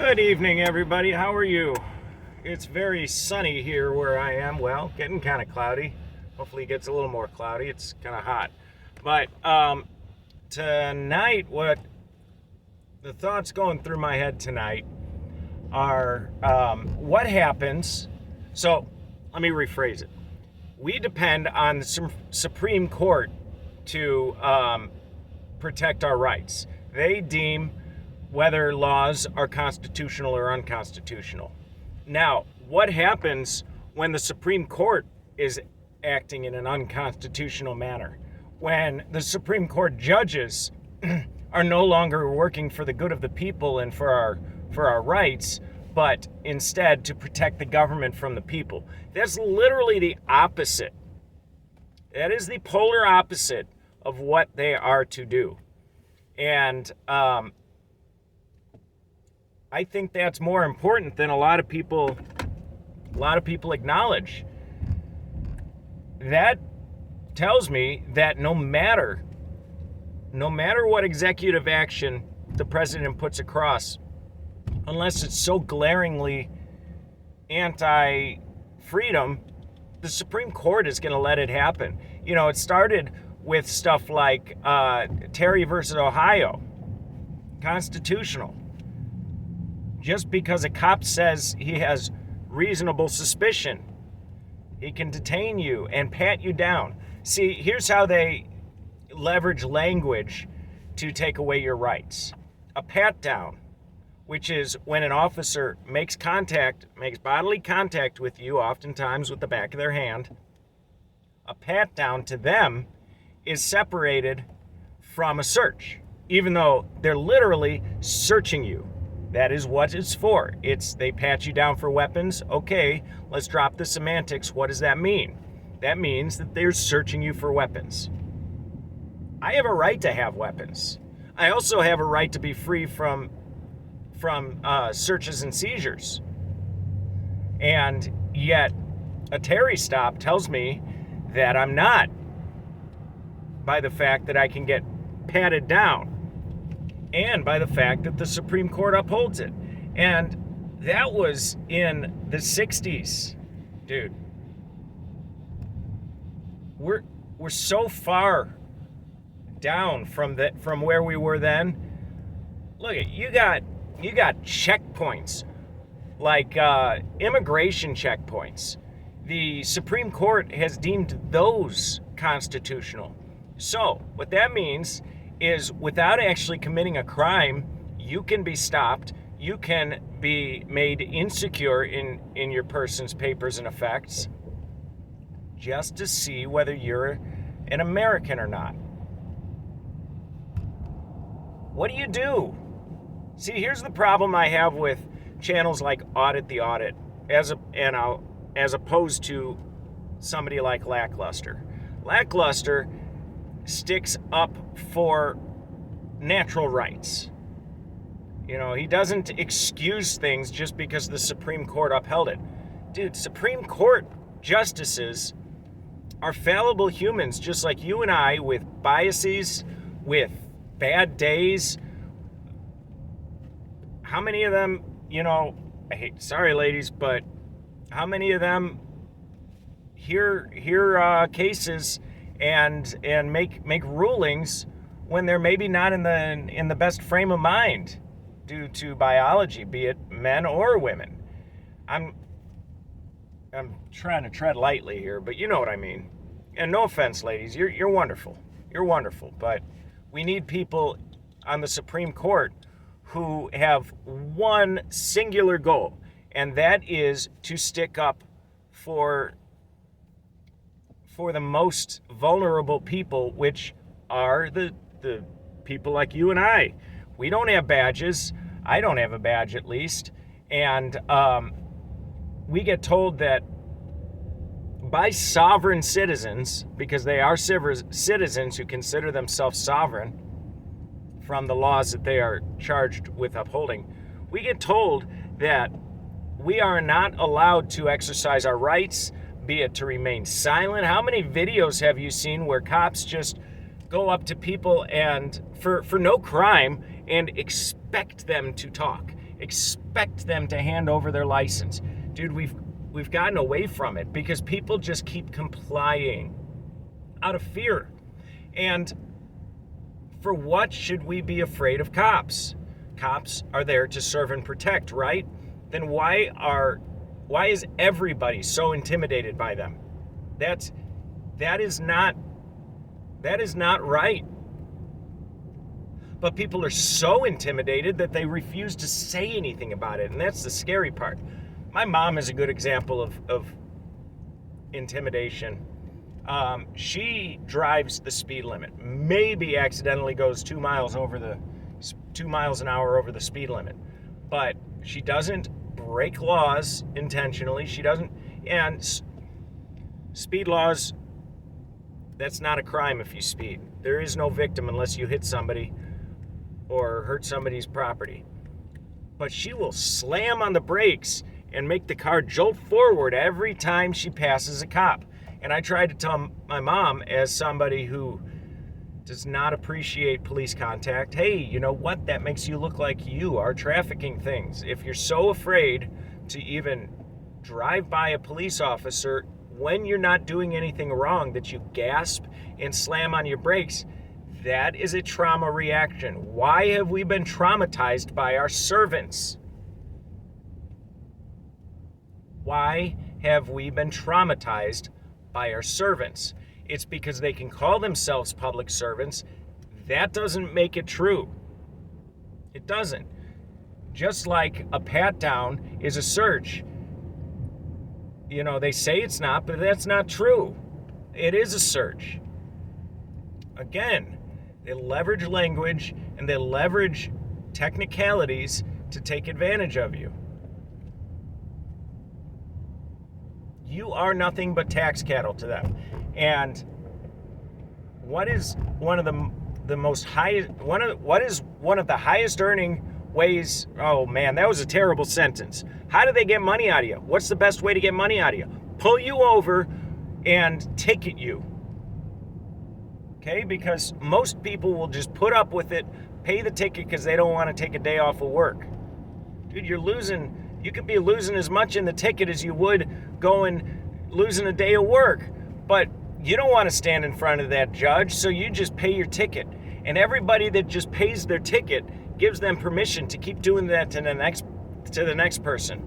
Good evening, everybody. How are you? It's very sunny here where I am. Well, getting kind of cloudy. Hopefully it gets a little more cloudy. It's kind of hot. But tonight, what the thoughts going through my head tonight are what happens. So let me rephrase it. We depend on the Supreme Court to protect our rights. They deem whether laws are constitutional or unconstitutional. Now, what happens when the Supreme Court is acting in an unconstitutional manner? When the Supreme Court judges are no longer working for the good of the people and for our rights, but instead to protect the government from the people. That's literally the opposite. That is the polar opposite of what they are to do. And I think that's more important than a lot of people acknowledge. That tells me that no matter what executive action the president puts across, unless it's so glaringly anti-freedom, the Supreme Court is going to let it happen. You know, it started with stuff like Terry versus Ohio, constitutional. Just because a cop says he has reasonable suspicion, he can detain you and pat you down. See, here's how they leverage language to take away your rights. A pat down, which is when an officer makes bodily contact with you, oftentimes with the back of their hand. A pat down to them is separated from a search, even though they're literally searching you. That is what it's for. They pat you down for weapons. Okay, let's drop the semantics. What does that mean? That means that they're searching you for weapons. I have a right to have weapons. I also have a right to be free from searches and seizures. And yet, a Terry stop tells me that I'm not, by the fact that I can get patted down, and by the fact that the Supreme Court upholds it. And that was in the 60s. Dude, we're so far down from where we were then. Look, you got checkpoints, like immigration checkpoints. The Supreme Court has deemed those constitutional. So what that means is, without actually committing a crime, you can be stopped, you can be made insecure in your person's papers and effects, just to see whether you're an American or not. What do you do? See, here's the problem I have with channels like Audit the Audit, as opposed to somebody like Lackluster. Lackluster sticks up for natural rights. You know, he doesn't excuse things just because the Supreme Court upheld it. Dude, Supreme Court justices are fallible humans just like you and I, with biases, with bad days. How many of them, sorry ladies, but how many of them hear cases and make rulings when they're maybe not in the best frame of mind due to biology, be it men or women? I'm trying to tread lightly here, but you know what I mean. And no offense, ladies, you're wonderful. You're wonderful, but we need people on the Supreme Court who have one singular goal, and that is to stick up for the most vulnerable people, which are the people like you and I. We don't have badges. I don't have a badge, at least. And we get told that by sovereign citizens, because they are citizens who consider themselves sovereign from the laws that they are charged with upholding, we get told that we are not allowed to exercise our rights, be it to remain silent. How many videos have you seen where cops just go up to people and for no crime and expect them to talk, expect them to hand over their license. Dude, we've gotten away from it because people just keep complying out of fear. And for what should we be afraid of cops? Cops are there to serve and protect, right? Then why is everybody so intimidated by them? That is not right. But people are so intimidated that they refuse to say anything about it, and that's the scary part. My mom is a good example of intimidation. She drives the speed limit, maybe accidentally goes 2 miles an hour over the speed limit, but she doesn't break laws intentionally. She doesn't, and speed laws, that's not a crime if you speed. There is no victim unless you hit somebody or hurt somebody's property. But she will slam on the brakes and make the car jolt forward every time she passes a cop. And I tried to tell my mom, as somebody who does not appreciate police contact, hey, you know what? That makes you look like you are trafficking things. If you're so afraid to even drive by a police officer when you're not doing anything wrong that you gasp and slam on your brakes, that is a trauma reaction. Why have we been traumatized by our servants? Why have we been traumatized by our servants? It's because they can call themselves public servants. That doesn't make it true. It doesn't. Just like a pat down is a search. You know, they say it's not, but that's not true. It is a search. Again, they leverage language and they leverage technicalities to take advantage of you. You are nothing but tax cattle to them. And what is one of the most highest, what is one of the highest earning ways? Oh man, that was a terrible sentence. How do they get money out of you? What's the best way to get money out of you? Pull you over and ticket you. Okay, because most people will just put up with it, pay the ticket because they don't want to take a day off of work. Dude, you could be losing as much in the ticket as you would losing a day of work. But you don't want to stand in front of that judge, so you just pay your ticket. And everybody that just pays their ticket gives them permission to keep doing that to the next person.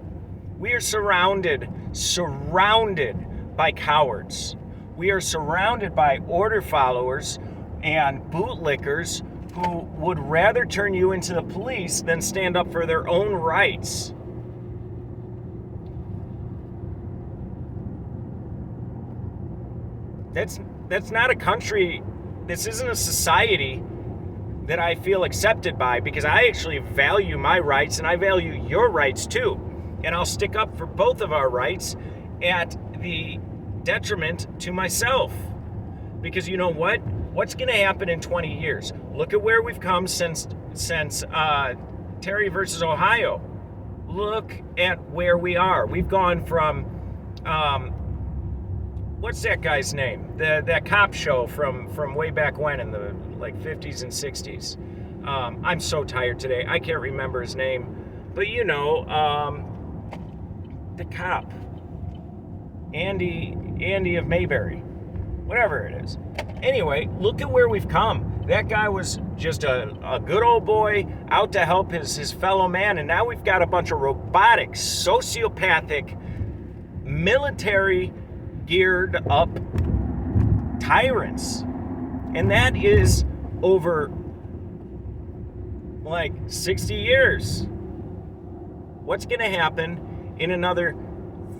We are surrounded by cowards. We are surrounded by order followers and bootlickers who would rather turn you into the police than stand up for their own rights. That's not a country, this isn't a society that I feel accepted by, because I actually value my rights and I value your rights too. And I'll stick up for both of our rights at the detriment to myself. Because you know what? What's going to happen in 20 years? Look at where we've come since Terry versus Ohio. Look at where we are. We've gone from, what's that guy's name? That cop show from way back when in the 50s and 60s. I'm so tired today. I can't remember his name. But you know, the cop. Andy of Mayberry. Whatever it is. Anyway, look at where we've come. That guy was just a good old boy out to help his fellow man, and now we've got a bunch of robotic, sociopathic, military geared up tyrants. And that is over 60 years. What's going to happen in another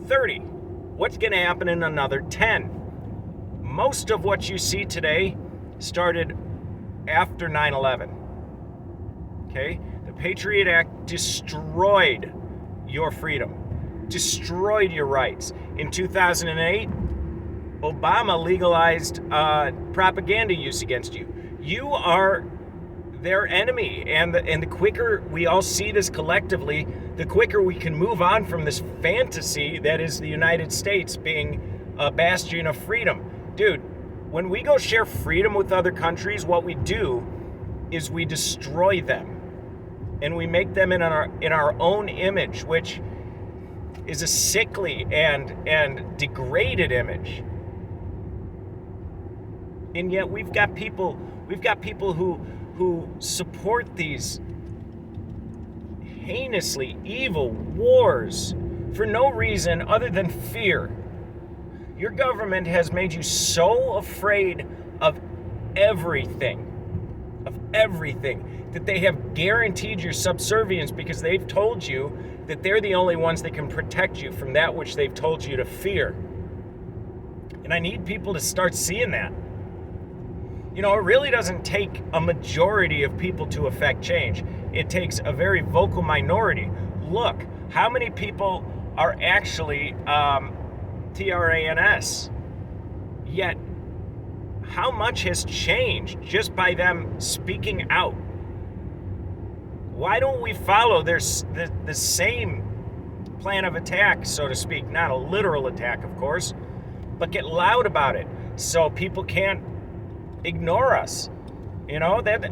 30? What's going to happen in another 10? Most of what you see today started after 9/11. Okay? The Patriot Act destroyed your freedom, destroyed your rights. In 2008, Obama legalized propaganda use against you. You are their enemy, and the quicker we all see this collectively, the quicker we can move on from this fantasy that is the United States being a bastion of freedom. Dude, when we go share freedom with other countries, what we do is we destroy them. and we make them in our own image, which is a sickly and degraded image. And yet we've got people who support these heinously evil wars for no reason other than fear. Your government has made you so afraid of everything, that they have guaranteed your subservience because they've told you that they're the only ones that can protect you from that which they've told you to fear. And I need people to start seeing that. You know, it really doesn't take a majority of people to affect change. It takes a very vocal minority. Look, how many people are actually TRANS? Yet, how much has changed just by them speaking out? Why don't we follow the same plan of attack, so to speak? Not a literal attack, of course, but get loud about it so people can't ignore us. You know, that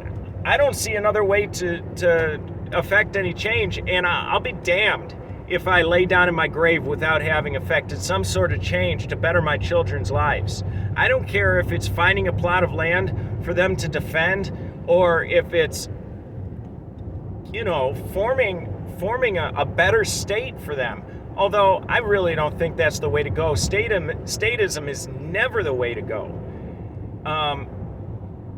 I don't see another way to affect any change, and I'll be damned if I lay down in my grave without having affected some sort of change to better my children's lives. I don't care if it's finding a plot of land for them to defend, or if it's, you know, forming a better state for them. Although I really don't think that's the way to go. Statism is never the way to go.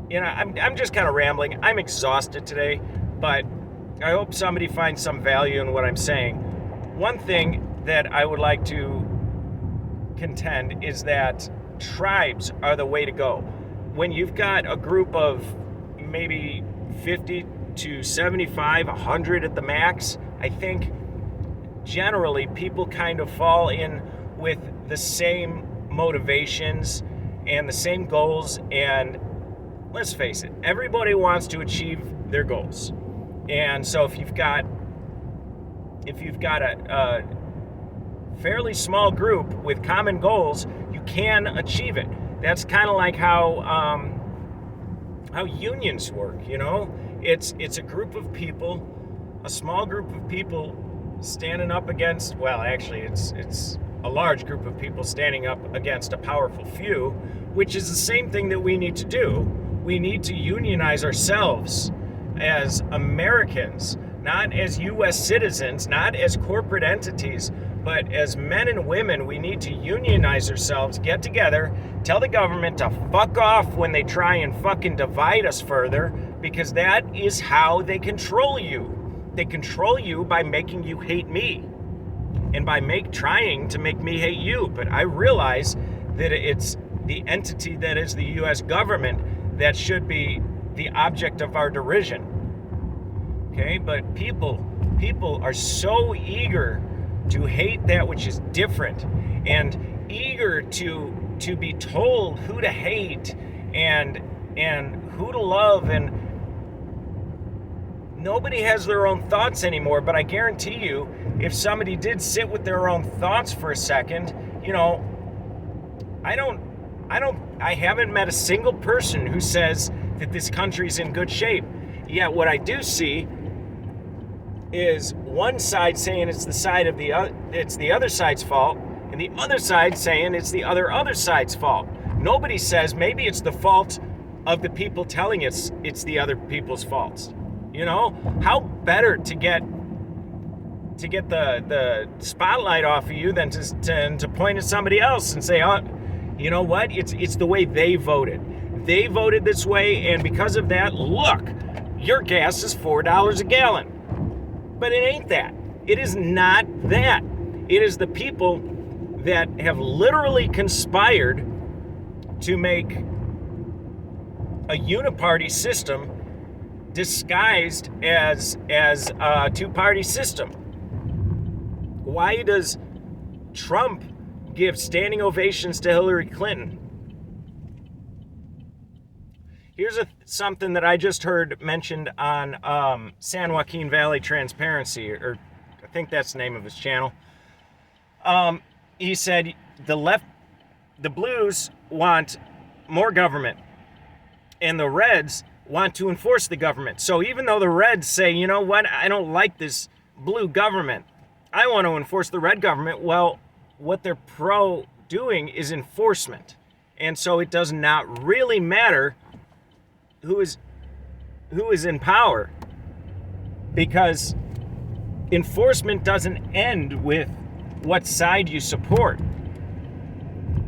You know, I'm just kind of rambling. I'm exhausted today, but I hope somebody finds some value in what I'm saying. One thing that I would like to contend is that tribes are the way to go. When you've got a group of maybe 50 to 75, 100 at the max, I think generally people kind of fall in with the same motivations and the same goals, and let's face it, everybody wants to achieve their goals. And so if you've got a fairly small group with common goals, you can achieve it. That's kind of like how unions work, you know? It's a group of people, a small group of people standing up against, well, actually it's a large group of people standing up against a powerful few, which is the same thing that we need to do. We need to unionize ourselves as Americans, not as U.S. citizens, not as corporate entities, but as men and women. We need to unionize ourselves, get together, tell the government to fuck off when they try and fucking divide us further, because that is how they control you. They control you by making you hate me and by trying to make me hate you. But I realize that it's the entity that is the U.S. government that should be the object of our derision. Okay, but people are so eager to hate that which is different, and eager to be told who to hate and who to love, and nobody has their own thoughts anymore. But I guarantee you, if somebody did sit with their own thoughts for a second, you know, I haven't met a single person who says that this country's in good shape. Yet what I do see is one side saying it's the other side's fault, and the other side saying it's the other side's fault. Nobody says maybe it's the fault of the people telling it's the other people's faults. You know, how better to get the spotlight off of you than to point at somebody else and say, oh, you know what? It's the way they voted. They voted this way, and because of that, look, your gas is $4 a gallon. But it ain't that. It is not that. It is the people that have literally conspired to make a uniparty system disguised as a two-party system. Why does Trump give standing ovations to Hillary Clinton? Here's something that I just heard mentioned on San Joaquin Valley Transparency, or I think that's the name of his channel. He said the blues want more government, and the reds want to enforce the government. So even though the reds say, you know what, I don't like this blue government, I want to enforce the red government, well, what they're pro doing is enforcement. And so it does not really matter who is in power, because enforcement doesn't end with what side you support.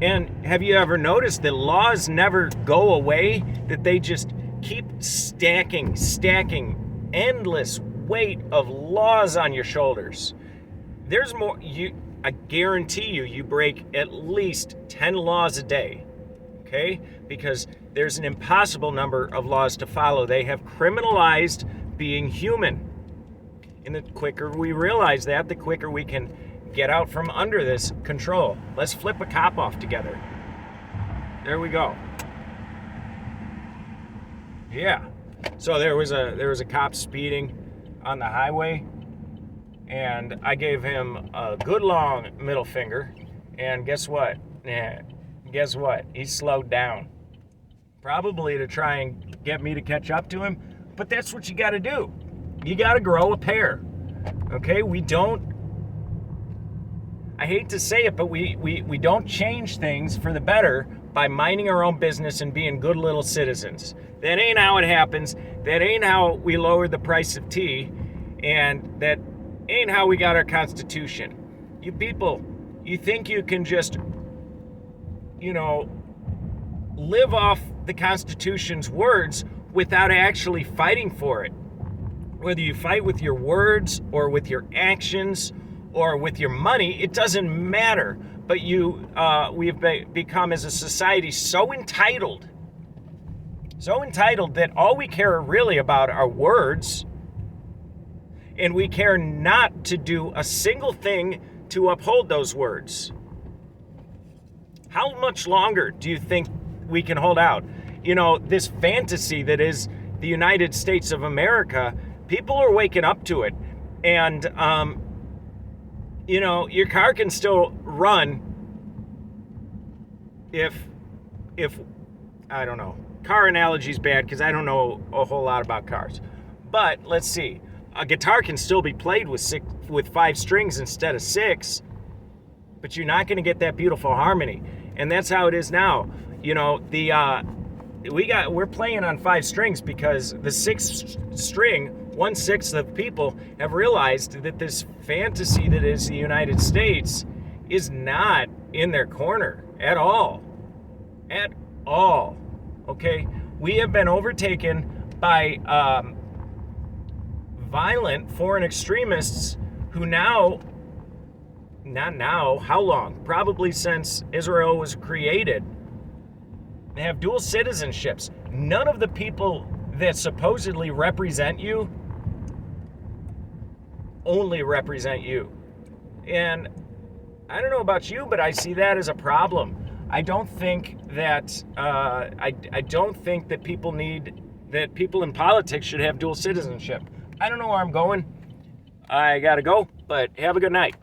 And have you ever noticed that laws never go away, that they just keep stacking endless weight of laws on your shoulders? There's more. I guarantee you break at least 10 laws a day, okay? Because there's an impossible number of laws to follow. They have criminalized being human. And the quicker we realize that, the quicker we can get out from under this control. Let's flip a cop off together. There we go. Yeah. So there was a cop speeding on the highway, and I gave him a good long middle finger, and guess what? Guess what? He slowed down. Probably to try and get me to catch up to him, but that's what you got to do. You got to grow a pair. Okay? I hate to say it, but we don't change things for the better by minding our own business and being good little citizens. That ain't how it happens. That ain't how we lowered the price of tea, and that ain't how we got our Constitution. You people, you think you can just, live off the Constitution's words without actually fighting for it. Whether you fight with your words or with your actions or with your money, it doesn't matter. But we've become as a society so entitled that all we care really about are words, and we care not to do a single thing to uphold those words. How much longer do you think we can hold out? This fantasy that is the United States of America, people are waking up to it. And, your car can still run if I don't know. Car analogy is bad because I don't know a whole lot about cars. But let's see. A guitar can still be played with 5 strings instead of 6, but you're not going to get that beautiful harmony. And that's how it is now. We're playing on 5 strings because the 6th string, 1/6 of people have realized that this fantasy that is the United States is not in their corner at all. At all. Okay? We have been overtaken by violent foreign extremists who how long? Probably since Israel was created. They have dual citizenships. None of the people that supposedly represent you only represent you. And I don't know about you, but I see that as a problem. I don't think that I don't think that people in politics should have dual citizenship. I don't know where I'm going. I gotta go, but have a good night.